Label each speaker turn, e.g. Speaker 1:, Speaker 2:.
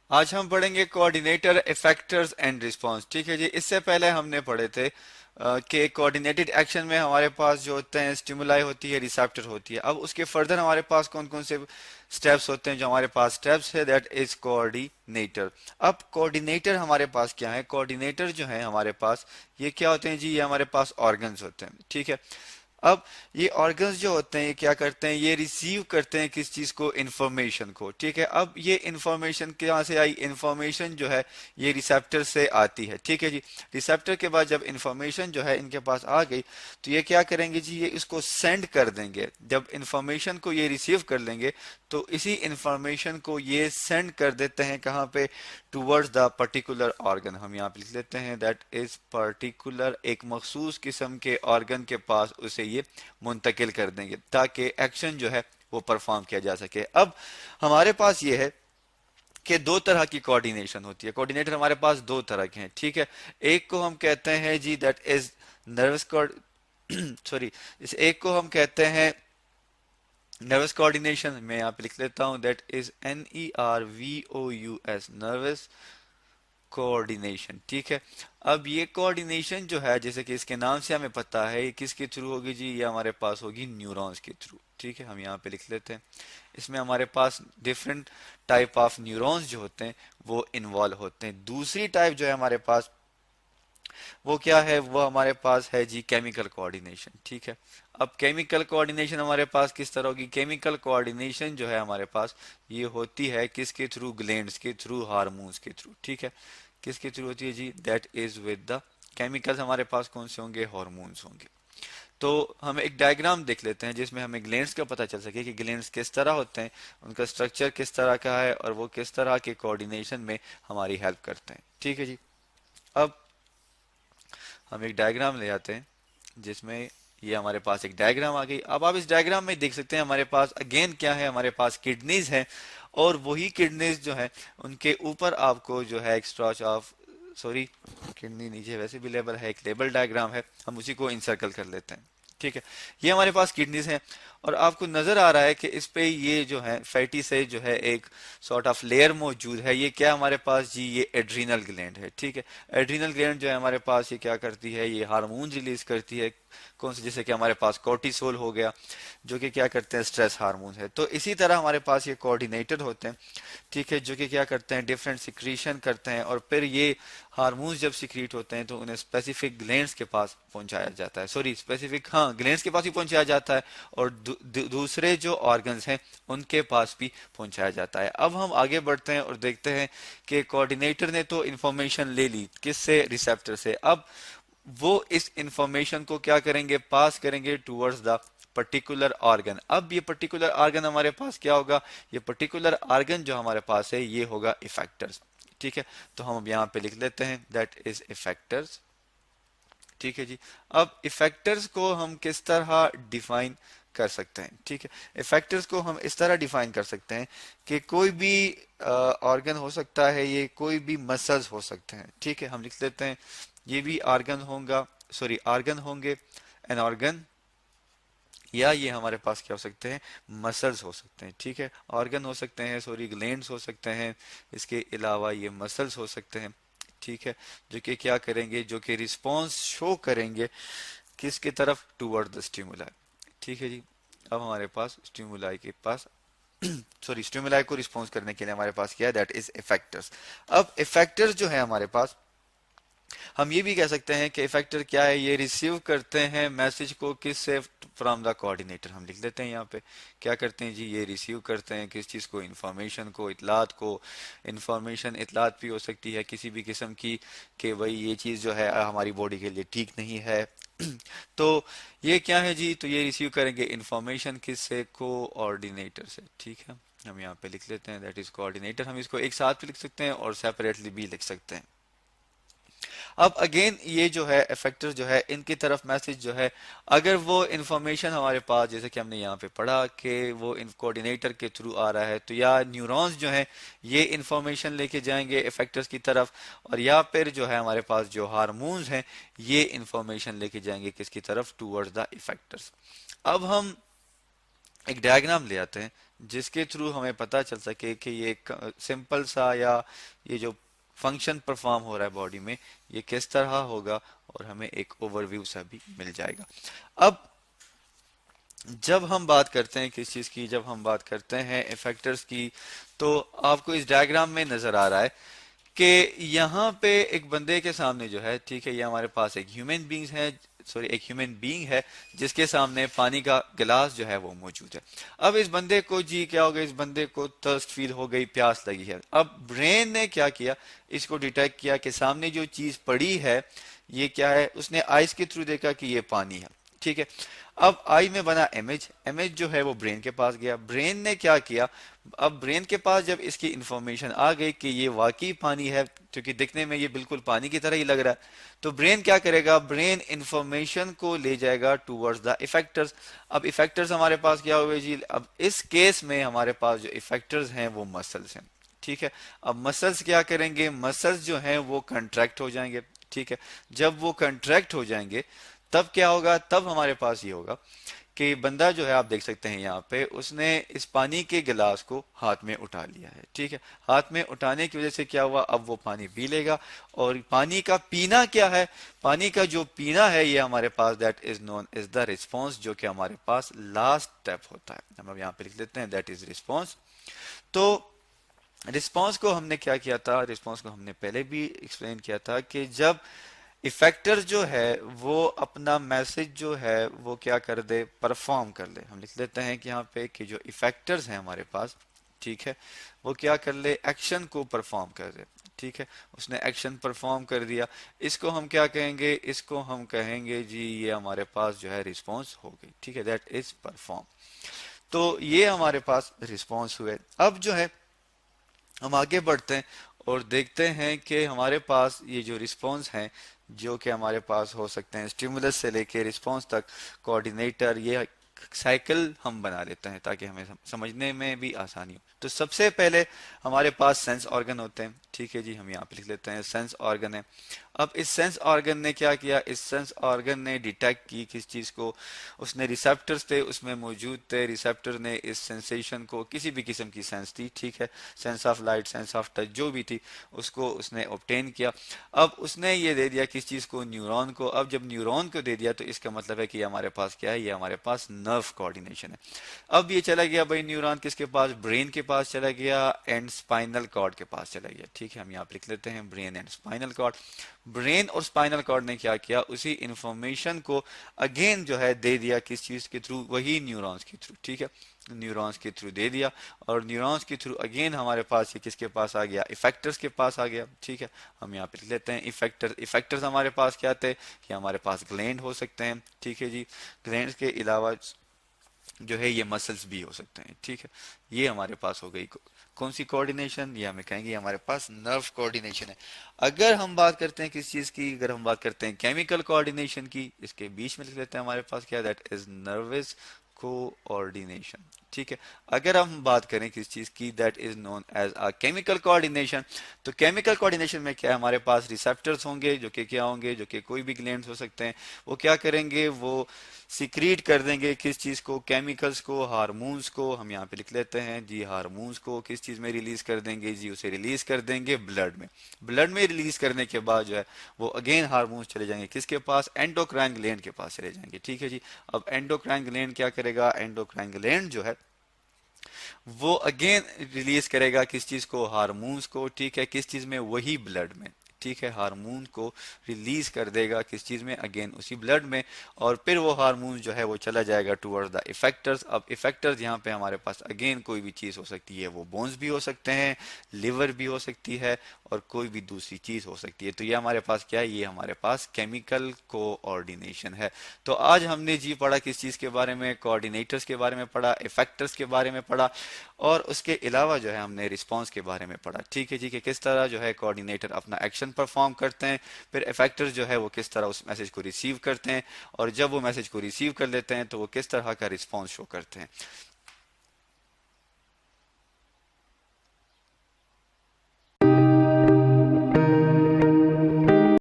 Speaker 1: आज हम पढ़ेंगे कोऑर्डिनेटर, इफेक्टर्स एंड रिस्पांस। ठीक है जी। इससे पहले हमने पढ़े थे कि कोऑर्डिनेटेड एक्शन में हमारे पास जो होते हैं स्टिमुलाई होती है, रिसेप्टर होती है। अब उसके फर्दर हमारे पास कौन कौन से स्टेप्स होते हैं? जो हमारे पास स्टेप्स है दैट इज कोऑर्डिनेटर। अब कोऑर्डिनेटर हमारे पास क्या है? कोऑर्डिनेटर जो है हमारे पास ये क्या होते हैं जी? ये हमारे पास ऑर्गन्स होते हैं। ठीक है। अब ये ऑर्गन्स जो होते हैं ये क्या करते हैं? ये रिसीव करते हैं किस चीज को? इंफॉर्मेशन को। ठीक है। अब ये इंफॉर्मेशन कहाँ से आई? इंफॉर्मेशन जो है ये रिसेप्टर से आती है। ठीक है जी। रिसेप्टर के बाद जब इंफॉर्मेशन जो है इनके पास आ गई तो ये क्या करेंगे जी? ये इसको सेंड कर देंगे। जब इंफॉर्मेशन को ये रिसीव कर लेंगे तो इसी इंफॉर्मेशन को ये सेंड कर देते हैं कहाँ पे? Towards the particular organ. हम यहाँ पे लिख लेते हैं दैट इज पर्टिकुलर, एक मखसूस किस्म के ऑर्गन के पास उसे ये मुंतकिल कर देंगे ताकि एक्शन जो है वो परफॉर्म किया जा सके। अब हमारे पास ये है कि दो तरह की कोऑर्डिनेशन होती है। कोऑर्डिनेटर हमारे पास दो तरह के हैं। ठीक है। एक को हम कहते हैं जी दैट इज नर्वस सॉरी, इस एक को हम कहते हैं नर्वस कोऑर्डिनेशन। मैं यहाँ पे लिख लेता हूं that is NERVOUS, nervous coordination. ठीक है। अब ये कोऑर्डिनेशन जो है जैसे कि इसके नाम से हमें पता है ये किसके थ्रू होगी जी? ये हमारे पास होगी न्यूरॉन्स के थ्रू। ठीक है। हम यहाँ पे लिख लेते हैं। इसमें हमारे पास डिफरेंट टाइप ऑफ न्यूरॉन्स जो होते हैं वो इन्वॉल्व होते हैं। दूसरी टाइप जो है हमारे पास वो क्या है? वो हमारे पास है जी केमिकल कोऑर्डिनेशन। ठीक है। अब केमिकल कोऑर्डिनेशन हमारे पास किस तरह होगी? केमिकल कोऑर्डिनेशन जो है हमारे पास ये होती है किसके थ्रू? ग्लैंड्स के थ्रू, हार्मोन्स के थ्रू। ठीक है। किसके थ्रू होती है जी? That is with the chemicals. हमारे पास कौन से होंगे? हार्मोन्स होंगे। तो हम एक डायग्राम देख लेते हैं जिसमें हमें ग्लैंड्स का पता चल सके कि ग्लैंड्स किस तरह होते हैं, उनका स्ट्रक्चर किस तरह का है और वो किस तरह के कोऑर्डिनेशन में हमारी हेल्प करते हैं। ठीक है जी। अब हम एक डायग्राम ले आते हैं जिसमें ये हमारे पास एक डायग्राम आ गई। अब आप इस डायग्राम में देख सकते हैं हमारे पास अगेन क्या है? हमारे पास किडनीज है और वही किडनीज जो है उनके ऊपर आपको जो है एक स्ट्रॉच ऑफ सॉरी, किडनी नीचे वैसे भी लेबल है, एक लेबल डायग्राम है, हम उसी को इंसर्कल कर लेते हैं। ठीक है। ये हमारे पास किडनीज हैं और आपको नजर आ रहा है कि इस पे ये जो है फैटी से जो है एक सॉर्ट ऑफ लेयर मौजूद है। ये क्या हमारे पास जी? ये एड्रीनल ग्लैंड है। ठीक है। एड्रीनल ग्लैंड जो है हमारे पास ये क्या करती है? ये हार्मोन रिलीज करती है। कौन से? जैसे कि हमारे पास कोर्टिसोल हो गया जो कि क्या करते हैं? स्ट्रेस हार्मोन है। तो इसी तरह हमारे पास ये कोऑर्डिनेटर होते हैं। ठीक है। जो कि क्या करते हैं? डिफरेंट सिक्रीशन करते हैं और फिर ये हार्मोन्स जब सिक्रीट होते हैं तो उन्हें स्पेसिफिक ग्लैंड्स के पास पहुंचाया जाता है। सॉरी, स्पेसिफिक, हाँ, ग्लैंड्स के पास भी पहुंचाया जाता है और दूसरे जो ऑर्गन्स हैं उनके पास भी पहुंचाया जाता है। अब हम आगे बढ़ते हैं और देखते हैं कि कोऑर्डिनेटर ने तो इंफॉर्मेशन ले ली किससे? रिसेप्टर से। अब वो इस इंफॉर्मेशन को क्या करेंगे? पास करेंगे टूवर्ड्स द पर्टिकुलर ऑर्गन। अब ये पर्टिकुलर ऑर्गन हमारे पास क्या होगा? ये पर्टिकुलर ऑर्गन जो हमारे पास है ये होगा इफेक्टर्स। ठीक है। तो हम अब यहाँ पे लिख लेते हैं दैट इज इफेक्टर्स। ठीक है जी। अब इफेक्टर्स को हम किस तरह डिफाइन कर सकते हैं? ठीक है। इफेक्टर्स को हम इस तरह डिफाइन कर सकते हैं कि कोई भी ऑर्गन हो सकता है, ये कोई भी मसल्स हो सकते हैं। ठीक है। हम लिख लेते हैं ये भी ऑर्गन होगा, सॉरी ऑर्गन होंगे, एन ऑर्गन, या ये हमारे पास क्या हो सकते हैं? मसल्स हो सकते हैं। ठीक है। ऑर्गन हो सकते हैं, सॉरी ग्लैंड्स हो सकते हैं, इसके अलावा ये मसल्स हो सकते हैं। ठीक है। जो कि क्या करेंगे? जो कि रिस्पॉन्स शो करेंगे किसकी तरफ? Toward the stimuli. ठीक है जी। अब हमारे पास स्टिमुलाई के पास सॉरी स्टिमुलाई को रिस्पॉन्स करने के लिए हमारे पास क्या है? That is effectors. अब इफेक्टर्स जो है हमारे पास, हम ये भी कह सकते हैं कि इफेक्टर क्या है? ये रिसीव करते हैं मैसेज को किस से? From the coordinator. हम लिख लेते हैं यहाँ पे क्या करते हैं जी? ये रिसीव करते हैं किस चीज को? इंफॉर्मेशन को, इतलात को। इंफॉर्मेशन इतलात भी हो सकती है किसी भी किस्म की कि भाई ये चीज जो है हमारी बॉडी के लिए ठीक नहीं है तो ये क्या है जी? तो ये रिसीव करेंगे इंफॉर्मेशन किस से? कोऑर्डिनेटर से। ठीक है। हम यहाँ पे लिख लेते हैं दैट इज कोऑर्डिनेटर। हम इसको एक साथ भी लिख सकते हैं और सेपरेटली भी लिख सकते हैं। अब अगेन ये जो है इफेक्टर जो है इनकी तरफ मैसेज जो है, अगर वो इंफॉर्मेशन हमारे पास जैसे कि हमने यहाँ पे पढ़ा कि वो कोऑर्डिनेटर के थ्रू आ रहा है तो या न्यूरॉन्स जो हैं ये इंफॉर्मेशन लेके जाएंगे इफेक्टर्स की तरफ, और या फिर जो है हमारे पास जो हार्मोन्स हैं ये इंफॉर्मेशन लेके जाएंगे किसकी तरफ? Towards the effectors. अब हम एक डायग्राम ले आते हैं जिसके थ्रू हमें पता चल सके कि ये सिंपल सा या ये जो फंक्शन परफॉर्म हो रहा है बॉडी में ये किस तरह होगा, और हमें एक ओवरव्यू सा भी मिल जाएगा। अब जब हम बात करते हैं किस चीज की, जब हम बात करते हैं इफेक्टर्स की, तो आपको इस डायग्राम में नजर आ रहा है कि यहाँ पे एक बंदे के सामने जो है, ठीक है, ये हमारे पास एक ह्यूमन बींग्स है, सॉरी एक ह्यूमन बीइंग है जिसके सामने पानी का गिलास जो है वो मौजूद है। अब इस बंदे को जी क्या हो गया, इस बंदे को थर्स्ट फील हो गई, प्यास लगी है। अब ब्रेन ने क्या किया, इसको डिटेक्ट किया कि सामने जो चीज पड़ी है ये क्या है, उसने आइस के थ्रू देखा कि ये पानी है, ठीक है। अब आई में बना इमेज, इमेज जो है वो ब्रेन के पास गया, ब्रेन ने क्या किया, अब ब्रेन के पास जब इसकी इंफॉर्मेशन आ गई कि ये वाकई पानी है, क्योंकि दिखने में ये बिल्कुल पानी की तरह ही लग रहा है, तो ब्रेन क्या करेगा, ब्रेन इंफॉर्मेशन को ले जाएगा टूवर्ड्स द इफेक्टर्स। अब इफेक्टर्स हमारे पास क्या हुए जी, अब इस केस में हमारे पास जो इफेक्टर्स हैं वो मसल्स हैं, ठीक है। अब मसल्स क्या करेंगे, मसल्स जो हैं वो कंट्रैक्ट हो जाएंगे, ठीक है। जब वो कंट्रैक्ट हो जाएंगे तब क्या होगा, तब हमारे पास ये होगा कि बंदा जो है, आप देख सकते हैं यहाँ पे, उसने इस पानी के गिलास को हाथ में उठा लिया है, ठीक है। हाथ में उठाने की वजह से क्या हुआ, अब वो पानी पी लेगा। और पानी का पीना क्या है, पानी का जो पीना है ये हमारे पास that is known is the response, जो कि हमारे पास लास्ट स्टेप होता है। हम अब यहाँ पे लिख लेते हैं दैट इज रिस्पॉन्स। तो रिस्पॉन्स को हमने क्या किया था, रिस्पॉन्स को हमने पहले भी एक्सप्लेन किया था कि जब इफेक्टर जो है वो अपना मैसेज जो है वो क्या कर दे, परफॉर्म कर ले। हम लिख लेते हैं कि यहाँ पे कि जो इफेक्टर्स हैं हमारे पास, ठीक है, वो क्या कर ले, एक्शन को परफॉर्म कर दे, ठीक है। उसने एक्शन परफॉर्म कर दिया, इसको हम क्या कहेंगे, इसको हम कहेंगे जी ये हमारे पास जो है रिस्पॉन्स हो गई, ठीक है, दैट इज परफॉर्म। तो ये हमारे पास रिस्पॉन्स हुए। अब जो है हम आगे बढ़ते हैं और देखते हैं कि हमारे पास ये जो रिस्पॉन्स हैं, जो कि हमारे पास हो सकते हैं स्टिमुलस से लेके रिस्पॉन्स तक, कोऑर्डिनेटर, ये साइकिल हम बना लेते हैं ताकि हमें समझने में भी आसानी हो। तो सबसे पहले हमारे पास सेंस ऑर्गन होते हैं, ठीक है जी, हम यहाँ पे लिख लेते हैं सेंस ऑर्गन है। अब इस सेंस ऑर्गन ने क्या किया, इस सेंस ऑर्गन ने डिटेक्ट की किस चीज को, उसने रिसेप्टर्स थे उसमें मौजूद थे, रिसेप्टर ने इस सेंसेशन को, किसी भी किस्म की सेंस थी, ठीक है, sense of light, sense of touch, जो भी थी, उसको उसने ऑब्टेन किया। अब उसने ये दे दिया किस चीज को, न्यूरॉन को। अब जब न्यूरॉन को दे दिया तो इसका मतलब है कि हमारे पास क्या है, ये हमारे पास नर्व कोऑर्डिनेशन है। अब ये चला गया भाई न्यूरॉन किसके पास, ब्रेन के पास चला गया एंड स्पाइनल कॉर्ड के पास चला गया, ठीक है। हम यहाँ पे लिख लेते हैं brain and spinal cord. Brain और स्पाइनल कॉर्ड ने क्या किया, उसी इंफॉर्मेशन को अगेन जो है दे दिया किस चीज के थ्रू, वही न्यूरॉन्स के थ्रू, ठीक है, न्यूरॉन्स के थ्रू दे दिया। और न्यूरॉन्स के थ्रू अगेन हमारे पास ये किसके पास आ गया, इफेक्टर्स के पास आ गया, ठीक है। हम यहाँ पे लिख लेते हैं इफेक्टर। इफेक्टर्स हमारे पास क्या थे, कि हमारे पास ग्लैंड हो सकते हैं, ठीक है जी। ग्लैंड के अलावा जो है ये मसल्स भी हो सकते हैं, ठीक है। ये हमारे पास हो गई कौन सी कोऑर्डिनेशन, ये हमें कहेंगे हमारे पास नर्व कोऑर्डिनेशन है। अगर हम बात करते हैं किस चीज की, अगर हम बात करते हैं केमिकल कोऑर्डिनेशन की, इसके बीच में लिख लेते हैं हमारे पास क्या, दैट इज नर्वस कोऑर्डिनेशन, ठीक है। अगर हम बात करें किस चीज की, that is known as a chemical coordination. तो केमिकल कोऑर्डिनेशन में क्या है, हमारे पास रिसेप्टर्स होंगे जो कि क्या होंगे, जो कि कोई भी ग्लैंड्स हो सकते हैं, वो क्या करेंगे, वो सिक्रीट कर देंगे किस चीज को, केमिकल्स को, हार्मोन्स को। हम यहाँ पे लिख लेते हैं जी हार्मोन्स को किस चीज में रिलीज कर देंगे जी, उसे रिलीज कर देंगे ब्लड में। ब्लड में रिलीज करने के बाद जो है वो अगेन हार्मोन्स चले जाएंगे किसके पास, एंडोक्राइन ग्लैंड के पास चले जाएंगे, ठीक है जी। अब एंडोक्राइन ग्लैंड क्या करेगा, एंडोक्राइन ग्लैंड जो है वो अगेन रिलीज करेगा किस चीज को, हार्मोन्स को, ठीक है, किस चीज में, वही ब्लड में, ठीक है। हार्मोन को रिलीज कर देगा किस चीज में, अगेन उसी ब्लड में। और फिर वो हार्मोन जो है वो चला जाएगा टुवर्ड्स द इफेक्टर्स। अब इफेक्टर्स यहाँ पे हमारे पास अगेन कोई भी चीज हो सकती है, वो बोन्स भी हो सकते हैं, लिवर भी हो सकती है, और कोई भी दूसरी चीज हो सकती है। तो ये हमारे पास क्या है, ये हमारे पास केमिकल कोऑर्डिनेशन है। तो आज हमने जी पढ़ा किस चीज के बारे में, कोऑर्डिनेटर्स के बारे में पढ़ा, इफेक्टर्स के बारे में पढ़ा, और उसके अलावा जो है हमने रिस्पॉन्स के बारे में पढ़ा, ठीक है जी, कि किस तरह जो है कोऑर्डिनेटर अपना एक्शन परफॉर्म करते हैं, फिर इफेक्टर जो है वो किस तरह उस मैसेज को रिसीव करते हैं, और जब वो मैसेज को रिसीव कर लेते हैं तो वो किस तरह का रिस्पॉन्स शो करते हैं।